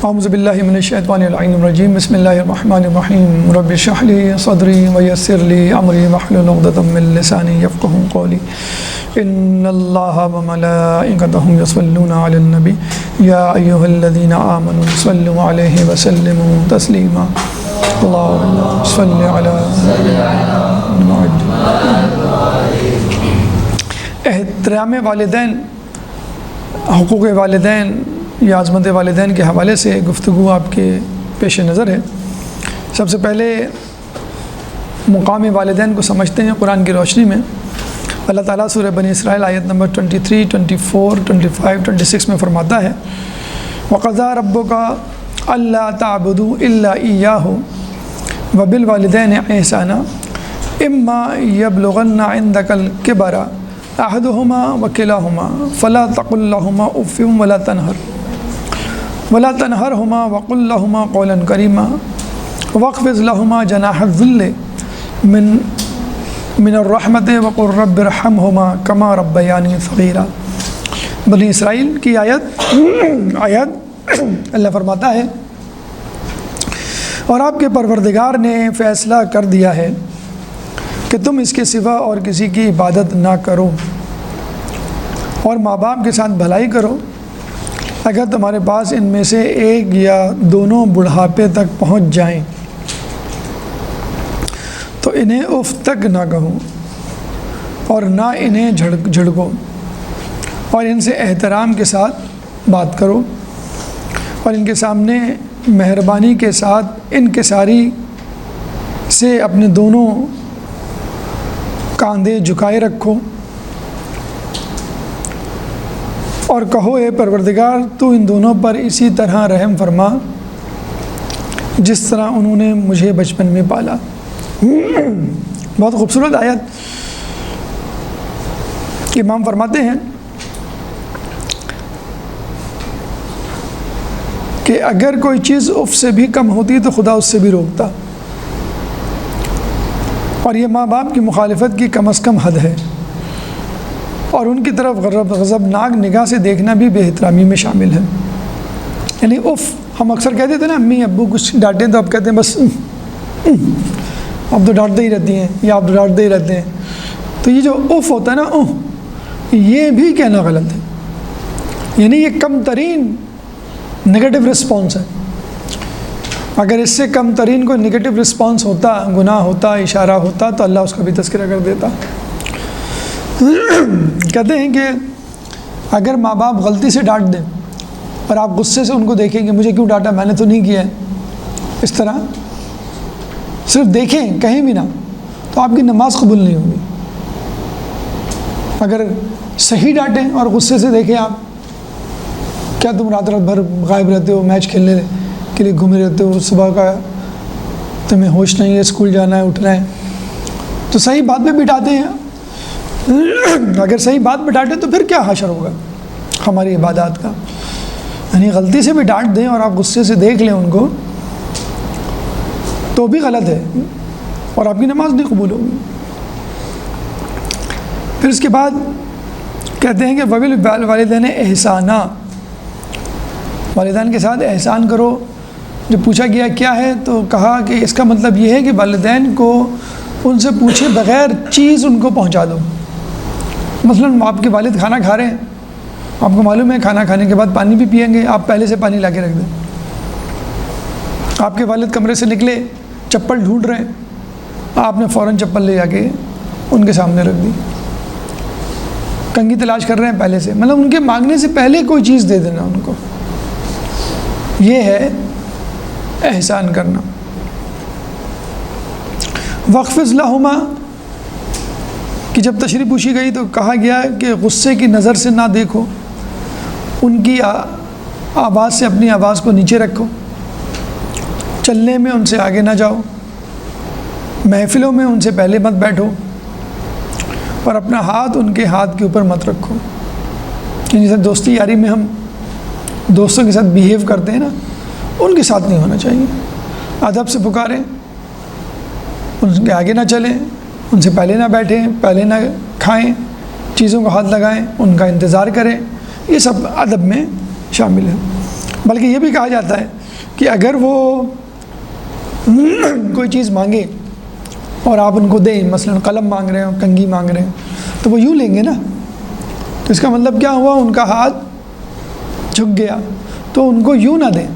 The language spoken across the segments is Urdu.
اعوذ باللہ من الشیطان الرجیم بسم اللہ الرحمن الرحیم رب اشرح لی صدری ویسر لی امری واحلل عقدۃ من لسانی یفقہوا قولی ان اللہ وملائکتہ یصلون علی النبی یا ایھا الذین آمنوا صلوا علیہ وسلموا تسلیما اللہم صل علی محمد۔ احترام والدین، حقوق والدین یا عظمت والدین کے حوالے سے گفتگو آپ کے پیش نظر ہے۔ سب سے پہلے مقام والدین کو سمجھتے ہیں قرآن کی روشنی میں۔ اللہ تعالیٰ سورہ بنی اسرائیل آیت نمبر 23، 24، 25، 26 میں فرماتا ہے وَقَضَىٰ رَبُّكَ أَلَّا تَعْبُدُوا إِلَّا إِيَّاهُ وَبِالْوَالِدَيْنِ إِحْسَانًا إِمَّا يَبْلُغَنَّ عِندَكَ الْكِبَرَ أَحَدُهُمَا وَكِلَاهُمَا فَلَا تَقُل لَّهُمَا أُفٍّ وَلَا تَنْهَرْهُمَا وَقُل لَّهُمَا قَوْلًا كَرِيمًا وَاخْفِضْ لَهُمَا جَنَاحَ الذُّلِّ مِنَ الرَّحْمَةِ وَقُل رَّبِّ ارْحَمْهُمَا كَمَا رَبَّيَانِي صَغِيرًا۔ بنی اسرائیل کی آیت اللہ فرماتا ہے اور آپ کے پروردگار نے فیصلہ کر دیا ہے کہ تم اس کے سوا اور کسی کی عبادت نہ کرو اور ماں باپ کے ساتھ بھلائی کرو۔ اگر تمہارے پاس ان میں سے ایک یا دونوں بڑھاپے تک پہنچ جائیں تو انہیں اف تک نہ کہو اور نہ انہیں جھڑکو اور ان سے احترام کے ساتھ بات کرو اور ان کے سامنے مہربانی کے ساتھ انکساری سے اپنے دونوں کاندھے جھکائے رکھو اور کہو اے پروردگار تو ان دونوں پر اسی طرح رحم فرما جس طرح انہوں نے مجھے بچپن میں پالا۔ بہت خوبصورت آیت۔ امام فرماتے ہیں کہ اگر کوئی چیز اف سے بھی کم ہوتی تو خدا اس سے بھی روکتا، اور یہ ماں باپ کی مخالفت کی کم از کم حد ہے، اور ان کی طرف غضبناک نگاہ سے دیکھنا بھی بے احترامی میں شامل ہے۔ یعنی اف ہم اکثر کہتے تھے نا، امی ابو کچھ ڈانٹیں تو اب کہتے ہیں بس اب تو ڈانٹتے ہی رہتی ہیں یا اب تو ڈانٹتے ہی رہتے ہیں۔ تو یہ جو اف ہوتا ہے نا، یہ بھی کہنا غلط ہے، یعنی یہ کم ترین نگیٹو رسپانس ہے۔ اگر اس سے کم ترین کوئی نگیٹو رسپانس ہوتا، گناہ ہوتا، اشارہ ہوتا، تو اللہ اس کا بھی تذکرہ کر دیتا۔ کہتے ہیں کہ اگر ماں باپ غلطی سے ڈانٹ دیں اور آپ غصے سے ان کو دیکھیں کہ مجھے کیوں ڈانٹا، میں نے تو نہیں کیا ہے، اس طرح صرف دیکھیں کہیں بھی نہ، تو آپ کی نماز قبول نہیں ہوگی۔ اگر صحیح ڈانٹیں اور غصے سے دیکھیں، آپ کیا تم رات بھر غائب رہتے ہو، میچ کھیلنے کے لیے گھومے رہتے ہو، صبح کا تمہیں ہوش نہیں ہے، اسکول جانا ہے، اٹھنا ہے، تو صحیح بات پہ بٹھاتے ہیں۔ اگر صحیح بات پہ ڈانٹیں تو پھر کیا حشر ہوگا ہماری عبادات کا۔ یعنی غلطی سے بھی ڈانٹ دیں اور آپ غصے سے دیکھ لیں ان کو تو بھی غلط ہے اور آپ کی نماز نہیں قبول ہوگی۔ پھر اس کے بعد کہتے ہیں کہ وَبِالْوَالِدَيْنِ احسانًا، والدین کے ساتھ احسان کرو۔ جب پوچھا گیا کیا ہے تو کہا کہ اس کا مطلب یہ ہے کہ والدین کو ان سے پوچھے بغیر چیز ان کو پہنچا دو۔ مثلاً آپ کے والد کھانا کھا رہے ہیں، آپ کو معلوم ہے کھانا کھانے کے بعد پانی بھی پئیں گے، آپ پہلے سے پانی لا کے رکھ دیں۔ آپ کے والد کمرے سے نکلے، چپل ڈھونڈ رہے ہیں، آپ نے فوراً چپل لے جا کے ان کے سامنے رکھ دی۔ کنگھی تلاش کر رہے ہیں پہلے سے، مطلب ان کے مانگنے سے پہلے کوئی چیز دے دینا ان کو، یہ ہے احسان کرنا۔ وَاخْفِضْ لَهُمَا کہ جب تشریح پوچھی گئی تو کہا گیا کہ غصے کی نظر سے نہ دیکھو، ان کی آواز سے اپنی آواز کو نیچے رکھو، چلنے میں ان سے آگے نہ جاؤ، محفلوں میں ان سے پہلے مت بیٹھو، اور اپنا ہاتھ ان کے ہاتھ کے اوپر مت رکھو۔ یعنی جیسے دوستی یاری میں ہم دوستوں کے ساتھ بیہیو کرتے ہیں نا، ان کے ساتھ نہیں ہونا چاہیے۔ ادب سے پکاریں، ان کے آگے نہ چلیں، ان سے پہلے نہ بیٹھیں، پہلے نہ کھائیں، چیزوں کو ہاتھ لگائیں، ان کا انتظار کریں، یہ سب ادب میں شامل ہے۔ بلکہ یہ بھی کہا جاتا ہے کہ اگر وہ کوئی چیز مانگے اور آپ ان کو دیں، مثلا قلم مانگ رہے ہیں، کنگھی مانگ رہے ہیں، تو وہ یوں لیں گے نا، تو اس کا مطلب کیا ہوا؟ ان کا ہاتھ جھک گیا. تو ان کو یوں نہ دیں،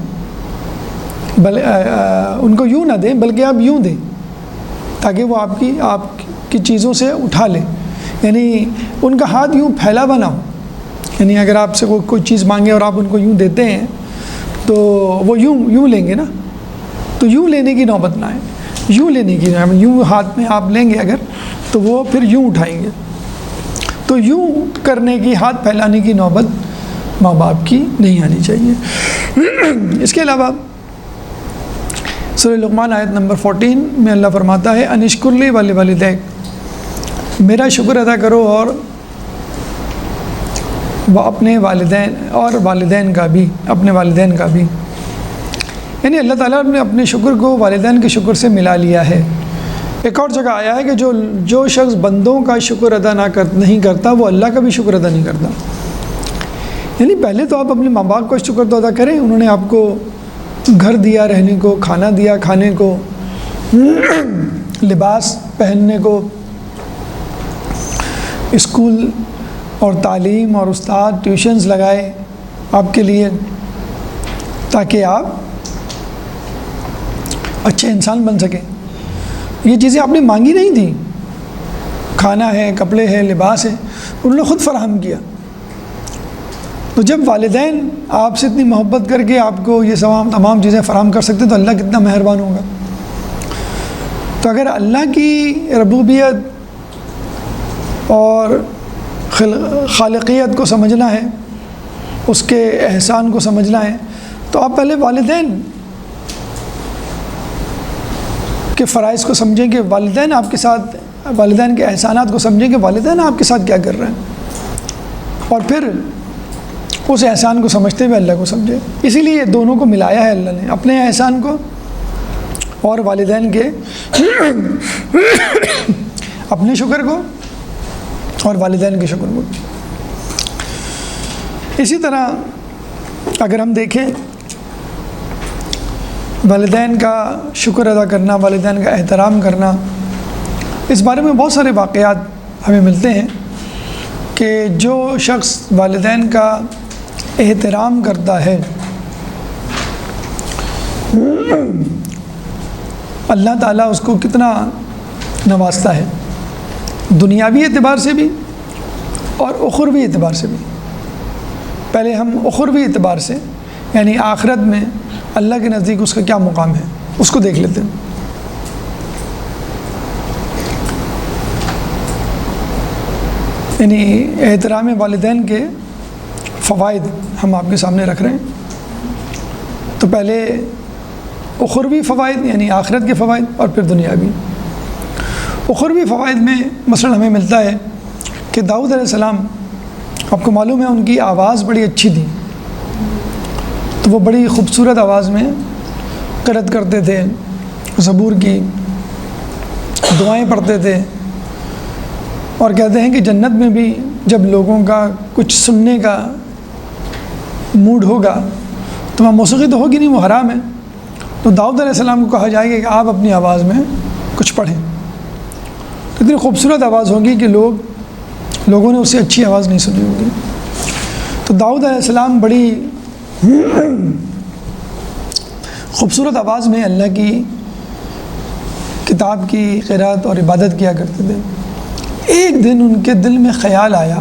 ان کو یوں نہ دیں بلکہ آپ یوں دیں، تاکہ وہ آپ کی چیزوں سے اٹھا لیں. یعنی ان کا ہاتھ یوں پھیلا بنا ہو. یعنی اگر آپ سے کوئی چیز مانگے اور آپ ان کو یوں دیتے ہیں تو وہ یوں لیں گے نا. تو یوں لینے کی نوبت نہ آئے، یوں لینے کی نوبت، یوں ہاتھ میں آپ لیں گے اگر تو وہ پھر یوں اٹھائیں گے. تو یوں کرنے کی، ہاتھ پھیلانے کی نوبت ماں باپ کی نہیں آنی چاہیے. اس کے علاوہ سورہ لقمان آیت نمبر 14 میں اللہ فرماتا ہے ان اشکر لی ولوالدیک، میرا شکر ادا کرو اور وہ اپنے والدین اور والدین کا بھی، اپنے والدین کا بھی. یعنی اللہ تعالیٰ نے اپنے شکر کو والدین کے شکر سے ملا لیا ہے. ایک اور جگہ آیا ہے کہ جو شخص بندوں کا شکر ادا نہیں کرتا وہ اللہ کا بھی شکر ادا نہیں کرتا. یعنی پہلے تو آپ اپنے ماں باپ کا شکر تو ادا کریں، انہوں نے آپ کو گھر دیا رہنے کو، کھانا دیا کھانے کو، لباس پہننے کو، اسکول اور تعلیم اور استاد ٹیوشنز لگائے آپ کے لیے تاکہ آپ اچھے انسان بن سکیں. یہ چیزیں آپ نے مانگی نہیں تھیں، کھانا ہے، کپڑے ہیں، لباس ہے، انہوں نے خود فراہم کیا. تو جب والدین آپ سے اتنی محبت کر کے آپ کو یہ تمام چیزیں فراہم کر سکتے تو اللہ کتنا مہربان ہوگا. تو اگر اللہ کی ربوبیت اور خالقیت کو سمجھنا ہے، اس کے احسان کو سمجھنا ہے، تو آپ پہلے والدین کے فرائض کو سمجھیں کہ والدین آپ کے ساتھ، والدین کے احسانات کو سمجھیں کہ والدین آپ کے ساتھ کیا کر رہے ہیں، اور پھر اس احسان کو سمجھتے ہوئے اللہ کو سمجھے. اسی لیے دونوں کو ملایا ہے اللہ نے، اپنے احسان کو اور والدین کے اپنے شکر کو اور والدین کے شکر کو. اسی طرح اگر ہم دیکھیں والدین کا شکر ادا کرنا، والدین کا احترام کرنا، اس بارے میں بہت سارے واقعات ہمیں ملتے ہیں کہ جو شخص والدین کا احترام کرتا ہے اللہ تعالیٰ اس کو کتنا نوازتا ہے، دنیاوی اعتبار سے بھی اور اخروی اعتبار سے بھی. پہلے ہم اخروی اعتبار سے یعنی آخرت میں اللہ کے نزدیک اس کا کیا مقام ہے اس کو دیکھ لیتے ہیں. یعنی احترام والدین کے فوائد ہم آپ کے سامنے رکھ رہے ہیں. تو پہلے اخروی فوائد یعنی آخرت کے فوائد اور پھر دنیاوی. اخروی فوائد میں مثلا ہمیں ملتا ہے کہ داؤد علیہ السلام، آپ کو معلوم ہے ان کی آواز بڑی اچھی تھی، تو وہ بڑی خوبصورت آواز میں قرأت کرتے تھے، زبور کی دعائیں پڑھتے تھے. اور کہتے ہیں کہ جنت میں بھی جب لوگوں کا کچھ سننے کا موڈ ہوگا تو وہاں موسیقی تو ہوگی نہیں، وہ حرام ہے، تو داؤد علیہ السلام کو کہا جائے گا کہ آپ اپنی آواز میں کچھ پڑھیں. اتنی خوبصورت آواز ہوگی کہ لوگوں نے اس سے اچھی آواز نہیں سنی ہوگی. تو داؤد علیہ السلام بڑی خوبصورت آواز میں اللہ کی کتاب کی قرأت اور عبادت کیا کرتے تھے. ایک دن ان کے دل میں خیال آیا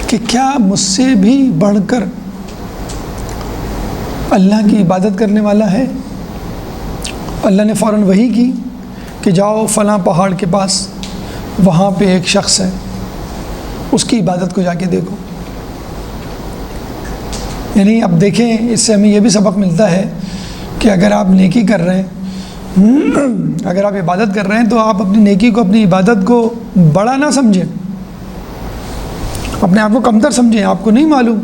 کہ کیا مجھ سے بھی بڑھ کر اللہ کی عبادت کرنے والا ہے. اللہ نے فوراً وحی کی کہ جاؤ فلاں پہاڑ کے پاس، وہاں پہ ایک شخص ہے، اس کی عبادت کو جا کے دیکھو. یعنی اب دیکھیں اس سے ہمیں یہ بھی سبق ملتا ہے کہ اگر آپ نیکی کر رہے ہیں، اگر آپ عبادت کر رہے ہیں تو آپ اپنی نیکی کو، اپنی عبادت کو بڑا نہ سمجھیں، اپنے آپ کو کمتر سمجھیں. آپ کو نہیں معلوم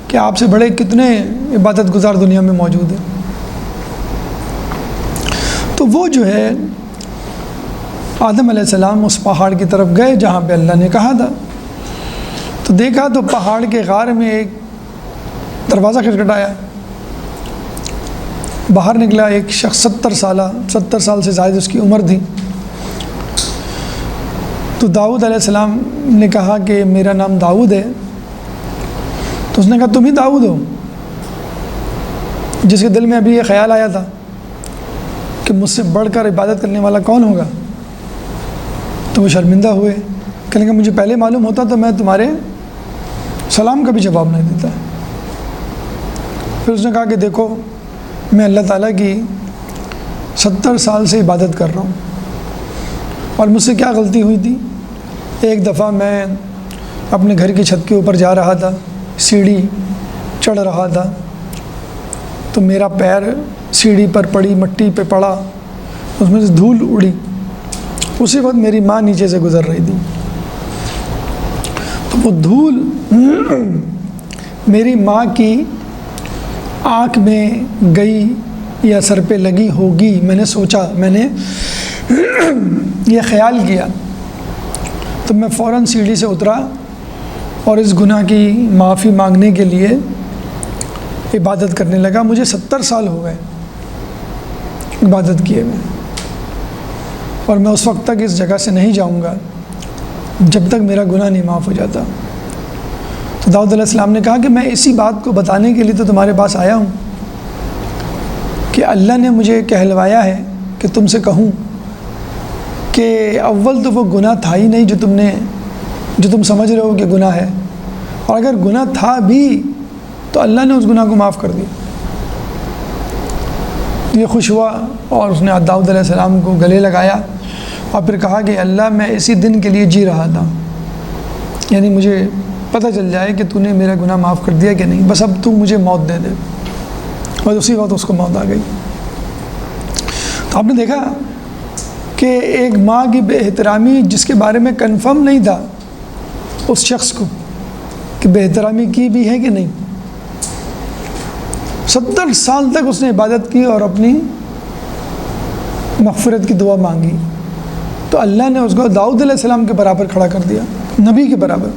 کہ آپ سے بڑے کتنے عبادت گزار دنیا میں موجود ہیں. تو وہ جو ہے آدم علیہ السلام اس پہاڑ کی طرف گئے جہاں پہ اللہ نے کہا تھا. تو دیکھا تو پہاڑ کے غار میں ایک دروازہ کھٹکھٹایا. باہر نکلا ایک شخص 70 سال سے زائد اس کی عمر تھی. تو داؤد علیہ السلام نے کہا کہ میرا نام داؤد ہے. تو اس نے کہا تم ہی داؤد ہو جس کے دل میں ابھی یہ خیال آیا تھا کہ مجھ سے بڑھ کر عبادت کرنے والا کون ہوگا. تو وہ شرمندہ ہوئے، کہنے کہ مجھے پہلے معلوم ہوتا تو میں تمہارے سلام کا بھی جواب نہیں دیتا. پھر اس نے کہا کہ دیکھو میں اللہ تعالیٰ کی 70 سال سے عبادت کر رہا ہوں اور مجھ سے کیا غلطی ہوئی تھی. ایک دفعہ میں اپنے گھر کی چھت کے اوپر جا رہا تھا، سیڑھی چڑھ رہا تھا، تو میرا پیر سیڑھی پر پڑی، مٹی پہ پڑا، اس میں سے دھول اڑی. اسی وقت میری ماں نیچے سے گزر رہی تھی، تو وہ دھول میری ماں کی آنکھ میں گئی یا سر پہ لگی ہوگی. میں نے سوچا، میں نے یہ خیال کیا، تو میں فوراً سیڑھی سے اترا اور اس گناہ کی معافی مانگنے کے لیے عبادت کرنے لگا. مجھے 70 سال ہو گئے عبادت کیے ہوئے، اور میں اس وقت تک اس جگہ سے نہیں جاؤں گا جب تک میرا گناہ نہیں معاف ہو جاتا. تو داؤد علیہ السلام نے کہا کہ میں اسی بات کو بتانے کے لیے تو تمہارے پاس آیا ہوں کہ اللہ نے مجھے کہلوایا ہے کہ تم سے کہوں کہ اول تو وہ گناہ تھا ہی نہیں جو تم سمجھ رہے ہو کہ گناہ ہے، اور اگر گناہ تھا بھی تو اللہ نے اس گناہ کو معاف کر دیا. یہ خوش ہوا اور اس نے داؤد علیہ السلام کو گلے لگایا اور پھر کہا کہ اللہ میں اسی دن کے لیے جی رہا تھا، یعنی مجھے پتہ چل جائے کہ تو نے میرا گناہ معاف کر دیا کہ نہیں، بس اب تو مجھے موت دے دے. اور اسی وقت اس کو موت آ گئی. تو آپ نے دیکھا کہ ایک ماں کی بے احترامی جس کے بارے میں کنفرم نہیں تھا اس شخص کو کہ بے احترامی کی بھی ہے کہ نہیں، 70 سال تک اس نے عبادت کی اور اپنی مغفرت کی دعا مانگی، تو اللہ نے اس کو داؤد علیہ السلام کے برابر کھڑا کر دیا، نبی کے برابر.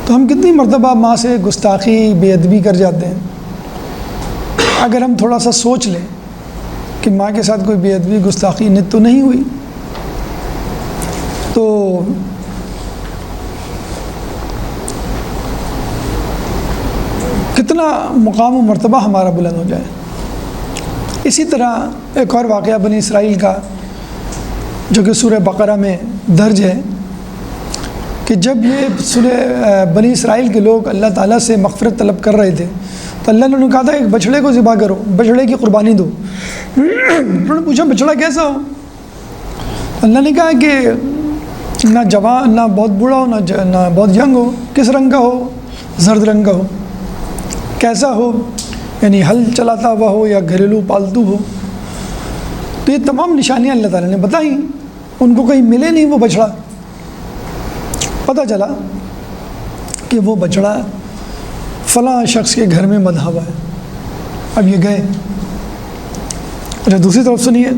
تو ہم کتنی مرتبہ ماں سے گستاخی بے ادبی کر جاتے ہیں. اگر ہم تھوڑا سا سوچ لیں کہ ماں کے ساتھ کوئی بے ادبی گستاخی تو نہیں ہوئی، تو کتنا مقام و مرتبہ ہمارا بلند ہو جائے. اسی طرح ایک اور واقعہ بنی اسرائیل کا جو کہ سورہ بقرہ میں درج ہے کہ جب یہ سورہ بنی اسرائیل کے لوگ اللہ تعالیٰ سے مغفرت طلب کر رہے تھے تو اللہ نے انہوں نے کہا تھا ایک بچڑے کو ذبح کرو، بچڑے کی قربانی دو. انہوں نے پوچھا بچڑا کیسا ہو؟ اللہ نے کہا کہ نہ جوان، نہ بہت بوڑھا ہو، نہ بہت ینگ ہو. کس رنگ کا ہو؟ زرد رنگ کا ہو. کیسا ہو؟ یعنی ہل چلاتا ہوا ہو یا گھریلو پالتو ہو. تو یہ تمام نشانیاں اللہ تعالیٰ نے بتائیں. ان کو کہیں ملے نہیں وہ بچڑا. پتہ چلا کہ وہ بچڑا فلاں شخص کے گھر میں بندھا ہوا ہے. اب یہ گئے. اچھا دوسری طرف سنیے،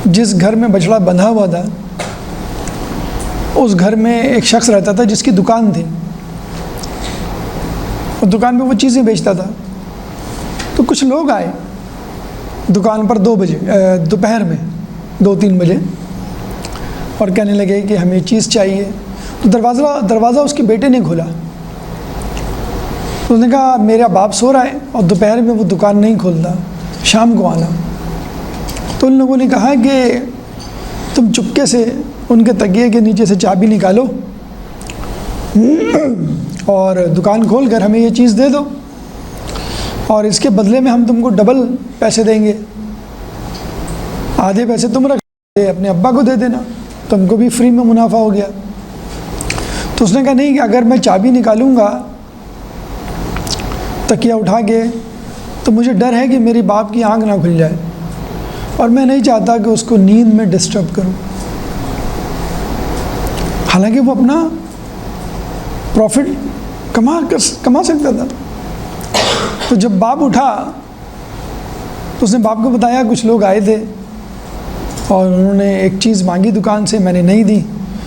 جس گھر میں بچڑا بندھا ہوا تھا اس گھر میں ایک شخص رہتا تھا جس کی دکان تھی، اور دکان پہ وہ چیزیں بیچتا تھا. تو کچھ لوگ آئے دکان پر 2 بجے دوپہر میں 2-3 بجے اور کہنے لگے کہ ہمیں چیز چاہیے. تو دروازہ اس کے بیٹے نے کھولا. اس نے کہا میرا باپ سو رہا ہے اور دوپہر میں وہ دکان نہیں کھولتا، شام کو آنا. تو ان لوگوں نے کہا کہ تم چپکے سے ان کے تکیے کے نیچے سے چابی نکالو اور دکان کھول کر ہمیں یہ چیز دے دو، اور اس کے بدلے میں ہم تم کو ڈبل پیسے دیں گے. آدھے پیسے تم رکھ اپنے ابا کو دے دینا، تم کو بھی فری میں منافع ہو گیا. تو اس نے کہا نہیں کہ اگر میں چابی نکالوں گا تکیہ اٹھا کے تو مجھے ڈر ہے کہ میری باپ کی آنکھ نہ کھل جائے، اور میں نہیں چاہتا کہ اس کو نیند میں ڈسٹرب کروں. حالانکہ وہ اپنا پروفٹ کما سکتا تھا. تو جب باپ اٹھا تو اس نے باپ کو بتایا کچھ لوگ آئے تھے اور انہوں نے ایک چیز مانگی دکان سے، میں نے نہیں دی.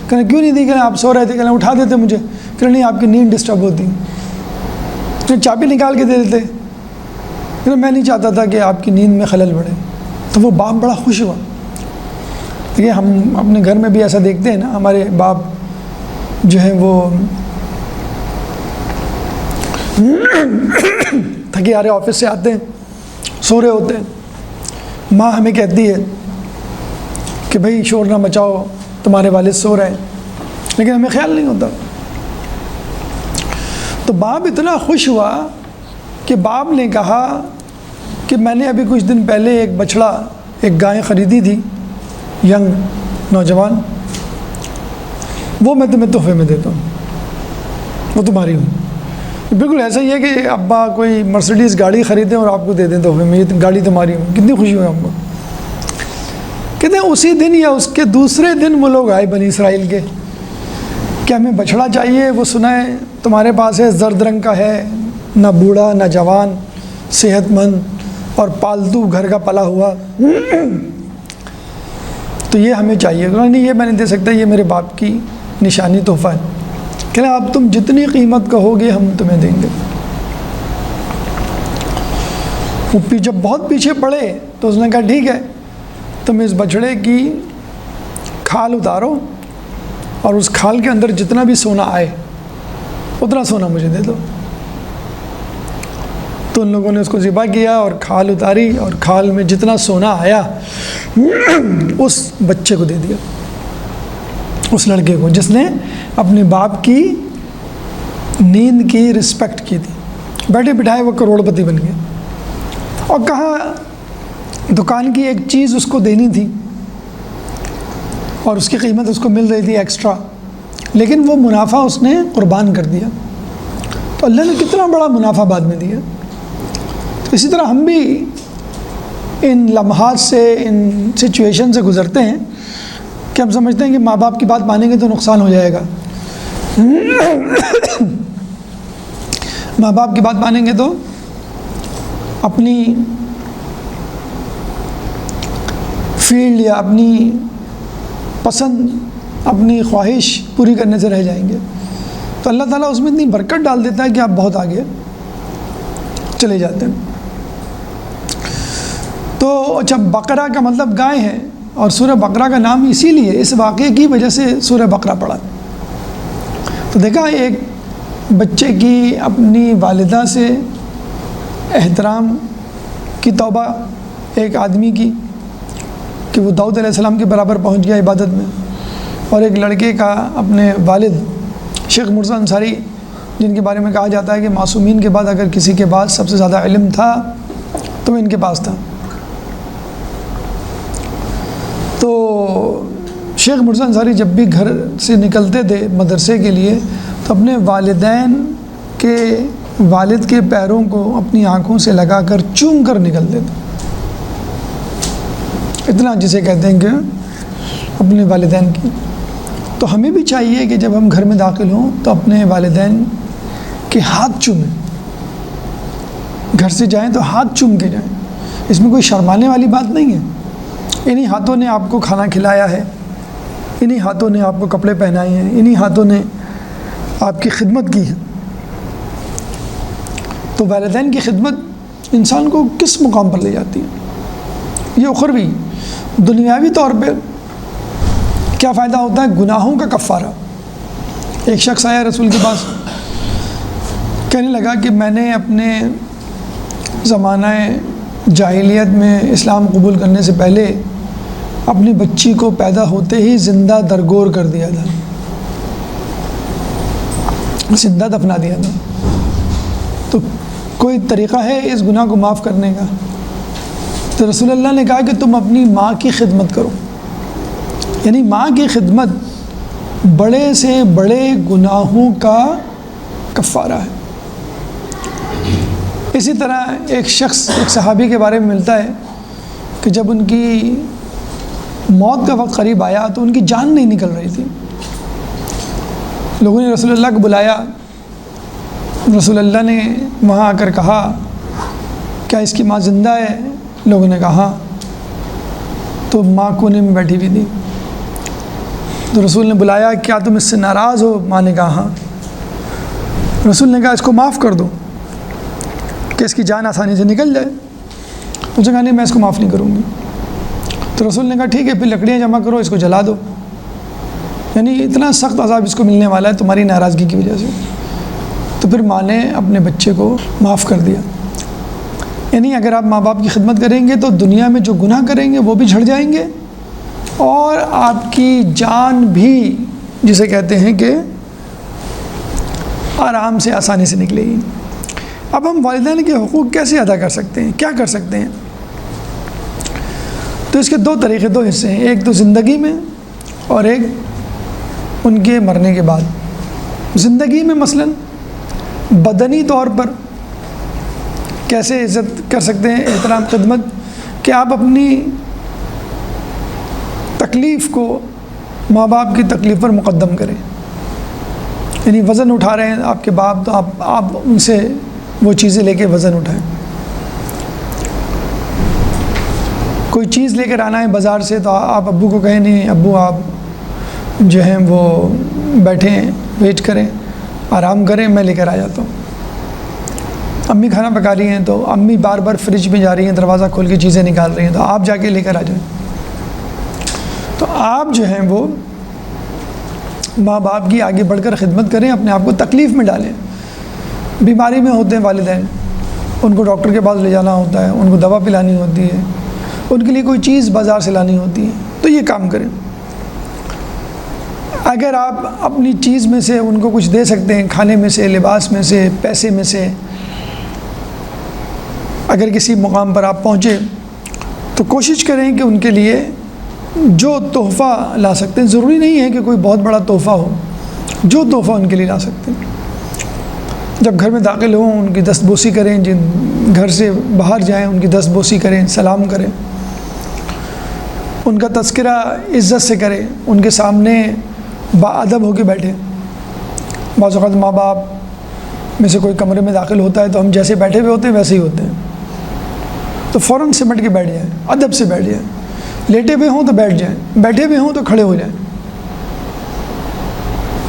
کہنا کیوں نہیں دی؟ کہنا آپ سو رہے تھے. کہنا اٹھا دیتے مجھے. کہنا نہیں آپ کی نیند ڈسٹرب ہوتی. چابی نکال کے دے دیتے. میں نہیں چاہتا تھا کہ آپ کی نیند میں خلل پڑے. تو وہ باپ بڑا خوش ہوا. دیکھیے ہم اپنے گھر میں بھی ایسا دیکھتے ہیں نا, ہمارے باپ جو ہیں وہ تھکے ہارے آفس سے آتے ہیں, سو رہے ہوتے ہیں, ماں ہمیں کہتی ہے کہ بھائی شور نہ مچاؤ, تمہارے والد سو رہے ہیں, لیکن ہمیں خیال نہیں ہوتا. تو باپ اتنا خوش ہوا کہ باپ نے کہا کہ میں نے ابھی کچھ دن پہلے ایک بچڑا, ایک گائے خریدی تھی, ینگ نوجوان, وہ میں تمہیں تحفے میں دیتا ہوں, وہ تمہاری ہوں. بالکل ایسا ہی ہے کہ ابا کوئی مرسیڈیز گاڑی خریدیں اور آپ کو دے دیں تحفے میں, یہ گاڑی تمہاری ہوں. کتنی خوشی ہوئی ابا. کہتے ہیں اسی دن یا اس کے دوسرے دن وہ لوگ آئے بنی اسرائیل کے کہ ہمیں بچڑا چاہیے, وہ سنائے تمہارے پاس ہے, زرد رنگ کا ہے, نہ بوڑھا نہ جوان, صحت مند اور پالتو گھر کا پلا ہوا, تو یہ ہمیں چاہیے. نہیں یہ میں نہیں دے سکتا, یہ میرے باپ کی نشانی تحفہ ہے. کہ اب تم جتنی قیمت کہو گے ہم تمہیں دیں گے. وہ جب بہت پیچھے پڑے تو اس نے کہا ٹھیک ہے, تم اس بچڑے کی کھال اتارو اور اس کھال کے اندر جتنا بھی سونا آئے اتنا سونا مجھے دے دو. تو ان لوگوں نے اس کو ذبح کیا اور کھال اتاری, اور کھال میں جتنا سونا آیا اس بچے کو دے دیا, اس لڑکے کو جس نے اپنے باپ کی نیند کی رسپیکٹ کی تھی. بیٹھے بٹھائے وہ کروڑ پتی بن گیا. اور کہاں دکان کی ایک چیز اس کو دینی تھی اور اس کی قیمت اس کو مل رہی تھی ایکسٹرا, لیکن وہ منافع اس نے قربان کر دیا. تو اللہ نے کتنا بڑا منافع بعد میں دیا. اسی طرح ہم بھی ان لمحات سے, ان سچویشن سے گزرتے ہیں کہ ہم سمجھتے ہیں کہ ماں باپ کی بات مانیں گے تو نقصان ہو جائے گا. ماں باپ کی بات مانیں گے تو اپنی فیلڈ یا اپنی پسند, اپنی خواہش پوری کرنے سے رہ جائیں گے. تو اللہ تعالیٰ اس میں اتنی برکت ڈال دیتا ہے کہ آپ بہت آگے چلے جاتے ہیں. تو اچھا, بقرہ کا مطلب گائے ہے, اور سورہ بقرہ کا نام اسی لیے اس واقعے کی وجہ سے سورہ بقرہ پڑھا. تو دیکھا ایک بچے کی اپنی والدہ سے احترام کی توبہ ایک آدمی کی کہ وہ داؤد علیہ السلام کے برابر پہنچ گیا عبادت میں, اور ایک لڑکے کا اپنے والد شیخ مرزا انصاری, جن کے بارے میں کہا جاتا ہے کہ معصومین کے بعد اگر کسی کے پاس سب سے زیادہ علم تھا تو وہ ان کے پاس تھا. تو شیخ مرزا انصاری جب بھی گھر سے نکلتے تھے مدرسے کے لیے تو اپنے والدین کے والد کے پیروں کو اپنی آنکھوں سے لگا کر چوم کر نکلتے تھے. اتنا جسے کہتے ہیں کہ اپنے والدین کی. تو ہمیں بھی چاہیے کہ جب ہم گھر میں داخل ہوں تو اپنے والدین کے ہاتھ چومیں. گھر سے جائیں تو ہاتھ چوم کے جائیں, اس میں کوئی شرمانے والی بات نہیں ہے. انہی ہاتھوں نے آپ کو کھانا کھلایا ہے, انہی ہاتھوں نے آپ کو کپڑے پہنائے ہیں, انہی ہاتھوں نے آپ کی خدمت کی ہے. تو والدین کی خدمت انسان کو کس مقام پر لے جاتی ہے؟ یہ اخروی. دنیاوی طور پہ کیا فائدہ ہوتا ہے؟ گناہوں کا کفارہ. ایک شخص آیا رسول کے پاس, کہنے لگا کہ میں نے اپنے زمانہ جاہلیت میں اسلام قبول کرنے سے پہلے اپنی بچی کو پیدا ہوتے ہی زندہ درگور کر دیا تھا, زندہ دفنا دیا تھا. تو کوئی طریقہ ہے اس گناہ کو معاف کرنے کا؟ تو رسول اللہ نے کہا کہ تم اپنی ماں کی خدمت کرو. یعنی ماں کی خدمت بڑے سے بڑے گناہوں کا کفارہ ہے. اسی طرح ایک شخص, ایک صحابی کے بارے میں ملتا ہے کہ جب ان کی موت کا وقت قریب آیا تو ان کی جان نہیں نکل رہی تھی. لوگوں نے رسول اللہ کو بلایا, رسول اللہ نے وہاں آ کر کہا کیا اس کی ماں زندہ ہے؟ لوگوں نے کہا ہاں. تو ماں کونے میں بیٹھی ہوئی تھی. تو رسول نے بلایا, کیا تم اس سے ناراض ہو؟ ماں نے کہا ہاں. رسول نے کہا اس کو معاف کر دو. کہ اس کی جان آسانی سے نکل جائے. اس نے کہا نہیں میں اس کو معاف نہیں کروں گی. تو رسول نے کہا ٹھیک ہے پھر لکڑیاں جمع کرو اس کو جلا دو. یعنی اتنا سخت عذاب اس کو ملنے والا ہے تمہاری ناراضگی کی وجہ سے. تو پھر ماں نے اپنے بچے کو معاف کر دیا. یعنی اگر آپ ماں باپ کی خدمت کریں گے تو دنیا میں جو گناہ کریں گے وہ بھی جھڑ جائیں گے اور آپ کی جان بھی جسے کہتے ہیں کہ آرام سے آسانی سے نکلے گی. اب ہم والدین کے حقوق کیسے ادا کر سکتے ہیں, کیا کر سکتے ہیں؟ تو اس کے دو طریقے, دو حصے ہیں. ایک تو زندگی میں اور ایک ان کے مرنے کے بعد. زندگی میں مثلاً بدنی طور پر کیسے عزت کر سکتے ہیں, احترام, خدمت, کہ آپ اپنی تکلیف کو ماں باپ کی تکلیف پر مقدم کریں. یعنی وزن اٹھا رہے ہیں آپ کے باپ تو آپ ان سے وہ چیزیں لے کے وزن اٹھائیں. کوئی چیز لے کر آنا ہے بازار سے تو آپ ابو کو کہیں نہیں ابو آپ جو ہیں وہ بیٹھیں, ویٹ کریں, آرام کریں, میں لے کر آ جاتا ہوں. امی کھانا پکا رہی ہیں تو امی بار بار فریج میں جا رہی ہیں, دروازہ کھول کے چیزیں نکال رہی ہیں تو آپ جا کے لے کر آ جائیں. تو آپ جو ہیں وہ ماں باپ کی آگے بڑھ کر خدمت کریں, اپنے آپ کو تکلیف میں ڈالیں. بیماری میں ہوتے ہیں والدین, ان کو ڈاکٹر کے پاس لے جانا ہوتا ہے, ان کو دوا پلانی ہوتی ہے, ان کے لیے کوئی چیز بازار سے لانی ہوتی ہے, تو یہ کام کریں. اگر آپ اپنی چیز میں سے ان کو کچھ دے سکتے ہیں, کھانے میں سے, لباس میں سے, پیسے میں سے, اگر کسی مقام پر آپ پہنچے تو کوشش کریں کہ ان کے لیے جو تحفہ لا سکتے ہیں, ضروری نہیں ہے کہ کوئی بہت بڑا تحفہ ہو, جو تحفہ ان کے لیے لا سکتے ہیں. جب گھر میں داخل ہوں ان کی دستبوسی کریں, جن گھر سے باہر جائیں ان کی دستبوسی کریں, سلام کریں, ان کا تذکرہ عزت سے کریں, ان کے سامنے باادب ہو کے بیٹھیں. بعض اوقات ماں باپ میں سے کوئی کمرے میں داخل ہوتا ہے تو ہم جیسے بیٹھے ہوئے ہوتے ہیں ویسے ہی ہوتے ہیں, تو فوراً سمٹ کے بیٹھ جائیں, ادب سے بیٹھ جائیں. لیٹے ہوئے ہوں تو بیٹھ جائیں, بیٹھے ہوئے ہوں تو کھڑے ہو جائیں,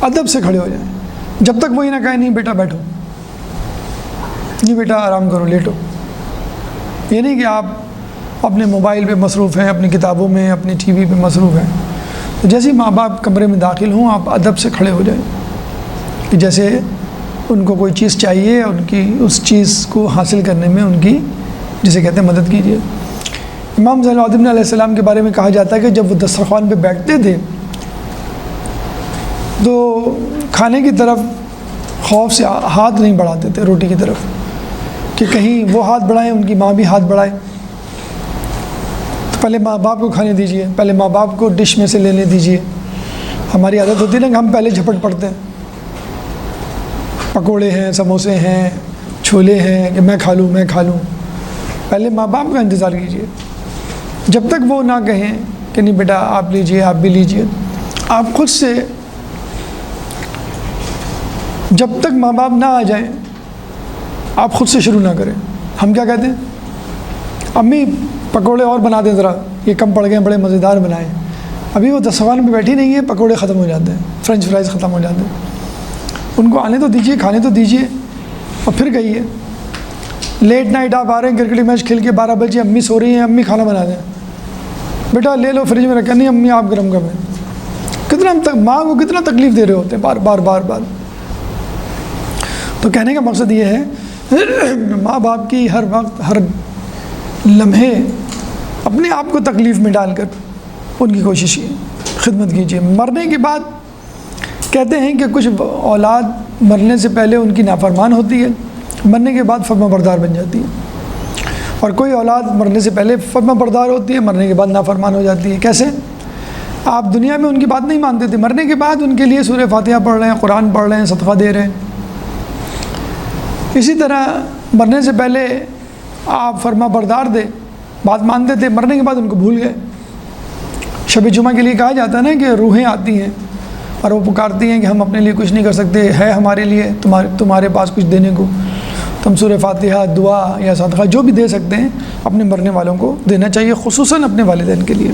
ادب سے کھڑے ہو جائیں. جب تک وہی نہ کہے نہیں بیٹا بیٹھو, نہیں بیٹا آرام کرو, لیٹو. یہ نہیں کہ آپ اپنے موبائل پہ مصروف ہیں, اپنی کتابوں میں, اپنی ٹی وی پہ مصروف ہیں. تو جیسے ماں باپ کمرے میں داخل ہوں آپ ادب سے کھڑے ہو جائیں کہ جیسے ان کو کوئی چیز چاہیے, ان کی اس چیز کو حاصل کرنے میں ان کی جسے کہتے ہیں مدد کیجیے. امام زین العابدین علیہ السلام کے بارے میں کہا جاتا ہے کہ جب وہ دسترخوان پہ بیٹھتے تھے تو کھانے کی طرف خوف سے ہاتھ نہیں بڑھاتے تھے, روٹی کی طرف, کہ کہیں وہ ہاتھ بڑھائیں ان کی ماں بھی ہاتھ بڑھائے. تو پہلے ماں باپ کو کھانے دیجیے, پہلے ماں باپ کو ڈش میں سے لینے دیجیے. ہماری عادت ہوتی ہے نا کہ ہم پہلے جھپٹ پڑتے ہیں, پکوڑے ہیں, سموسے ہیں, چھولے ہیں, کہ میں کھا لوں میں کھا لوں. پہلے ماں باپ کا انتظار کیجیے جب تک وہ نہ کہیں کہ نہیں بیٹا آپ لیجئے, آپ بھی لیجئے. آپ خود سے جب تک ماں باپ نہ آ جائیں آپ خود سے شروع نہ کریں. ہم کیا کہتے ہیں, امی پکوڑے اور بنا دیں ذرا, یہ کم پڑ گئے, بڑے مزیدار بنائیں. ابھی وہ دسترخوان پہ بیٹھی نہیں ہے, پکوڑے ختم ہو جاتے ہیں, فرینچ فرائز ختم ہو جاتے ہیں. ان کو آنے تو دیجیے, کھانے تو دیجیے, اور پھر کہیے. لیٹ نائٹ آپ آ رہے ہیں کرکٹ میچ کھیل کے, 12 بجے امی سو رہی ہیں, امی کھانا بنا دیں, بیٹا لے لو فریج میں رکھا, نہیں امی آپ گرم کر دیں. کتنا ماں کو کتنا تکلیف دے رہے ہوتے ہیں بار بار بار بار. تو کہنے کا مقصد یہ ہے ماں باپ کی ہر وقت ہر لمحے اپنے آپ کو تکلیف میں ڈال کر ان کی کوشش خدمت کیجیے. مرنے کے بعد کہتے ہیں کہ کچھ اولاد مرنے سے پہلے ان کی نافرمان ہوتی ہے, مرنے کے بعد فرما بردار بن جاتی ہے, اور کوئی اولاد مرنے سے پہلے فرما بردار ہوتی ہے, مرنے کے بعد نافرمان ہو جاتی ہے. کیسے؟ آپ دنیا میں ان کی بات نہیں مانتے تھے, مرنے کے بعد ان کے لیے سورہ فاتحہ پڑھ رہے ہیں, قرآن پڑھ رہے ہیں, صدقہ دے رہے ہیں. اسی طرح مرنے سے پہلے آپ فرما بردار تھے, بات مانتے تھے, مرنے کے بعد ان کو بھول گئے. شب جمعہ کے لیے کہا جاتا ہے نا کہ روحیں آتی ہیں اور وہ پکارتی ہیں کہ ہم اپنے لیے کچھ نہیں کر سکتے, ہے ہمارے لیے تمہارے پاس کچھ دینے کو, تم سورہ فاتحہ, دعا یا صدقہ جو بھی دے سکتے ہیں اپنے مرنے والوں کو دینا چاہیے, خصوصاً اپنے والدین کے لیے.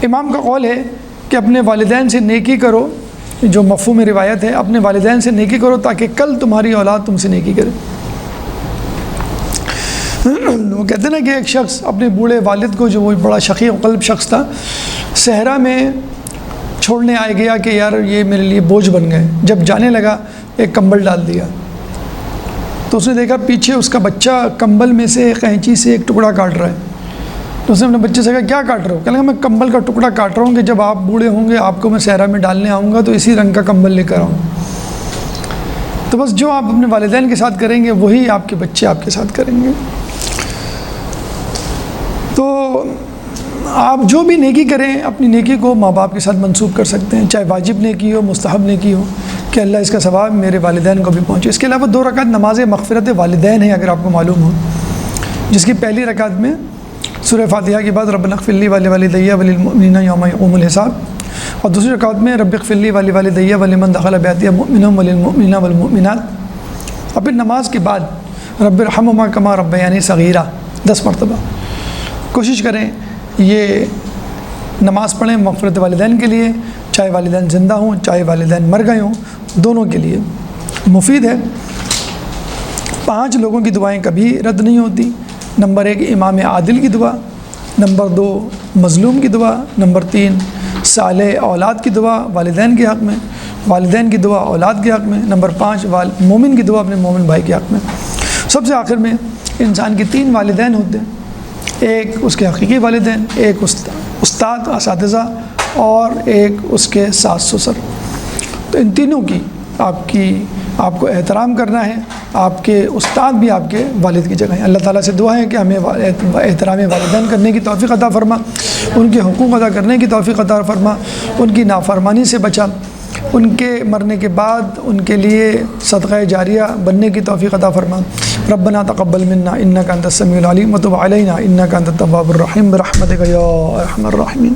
امام کا قول ہے کہ اپنے والدین سے نیکی کرو, جو مفہوم روایت ہے, اپنے والدین سے نیکی کرو تاکہ کل تمہاری اولاد تم سے نیکی کرے. وہ کہتے ہیں نا کہ ایک شخص اپنے بوڑھے والد کو، جو وہ بڑا شقیق قلب شخص تھا، صحرا میں چھوڑنے آئے گیا کہ یار یہ میرے لیے بوجھ بن گئے. جب جانے لگا ایک کمبل ڈال دیا تو اس نے دیکھا پیچھے اس کا بچہ کمبل میں سے قینچی سے ایک ٹکڑا کاٹ رہا ہے. تو اس نے اپنے بچے سے کہا کیا کاٹ رہے ہو؟ کہنے لگا میں کمبل کا ٹکڑا کاٹ رہا ہوں کہ جب آپ بوڑھے ہوں گے آپ کو میں صحرا میں ڈالنے آؤں گا تو اسی رنگ کا کمبل لے کر آؤں. تو بس جو آپ اپنے والدین کے ساتھ کریں گے وہی آپ کے بچے آپ کے ساتھ کریں گے. تو آپ جو بھی نیکی کریں اپنی نیکی کو ماں باپ کے ساتھ منسوب کر سکتے ہیں، چاہے واجب نیکی ہو، مستحب نیکی ہو، کہ اللہ اس کا ثواب میرے والدین کو بھی پہنچے. اس کے علاوہ 2 رکعت نماز مغفرت والدین ہیں اگر آپ کو معلوم ہو، جس کی پہلی رکعت میں سورہ فاتحہ کے بعد ربنا اغفر لی ولوالدی وللمؤمنین یوم یقوم الحساب، اور دوسری رکعت میں رب اغفر لی ولوالدی ولمن دخل بیتی مؤمنا وللمؤمنین والمؤمنات، اور پھر نماز کے بعد رب ارحمہما کما ربیانی صغیرہ 10 مرتبہ. کوشش کریں یہ نماز پڑھیں مغفرت والدین کے لیے، چاہے والدین زندہ ہوں چاہے والدین مر گئے ہوں، دونوں کے لیے مفید ہے. 5 لوگوں کی دعائیں کبھی رد نہیں ہوتی. نمبر 1 امام عادل کی دعا، نمبر 2 مظلوم کی دعا، نمبر 3 صالح اولاد کی دعا والدین کے حق میں، والدین کی دعا اولاد کے حق میں، نمبر 5 مومن کی دعا اپنے مومن بھائی کے حق میں. سب سے آخر میں انسان کے 3 والدین ہوتے ہیں، ایک اس کے حقیقی والدین، ایک استاد اساتذہ، اور ایک اس کے ساس سسر. تو ان تینوں کی آپ کو احترام کرنا ہے. آپ کے استاد بھی آپ کے والد کی جگہ ہیں. اللہ تعالیٰ سے دعا ہے کہ ہمیں احترام والدین کرنے کی توفیق عطا فرما، ان کے حقوق ادا کرنے کی توفیق عطا فرما، ان کی نافرمانی سے بچا، ان کے مرنے کے بعد ان کے لیے صدقہ جاریہ بننے کی توفیق عطا فرما. ربنا تقبل منا انک انت السمیع العلیم وتب علینا انک انت التواب الرحیم برحمتک یا ارحم الراحمین.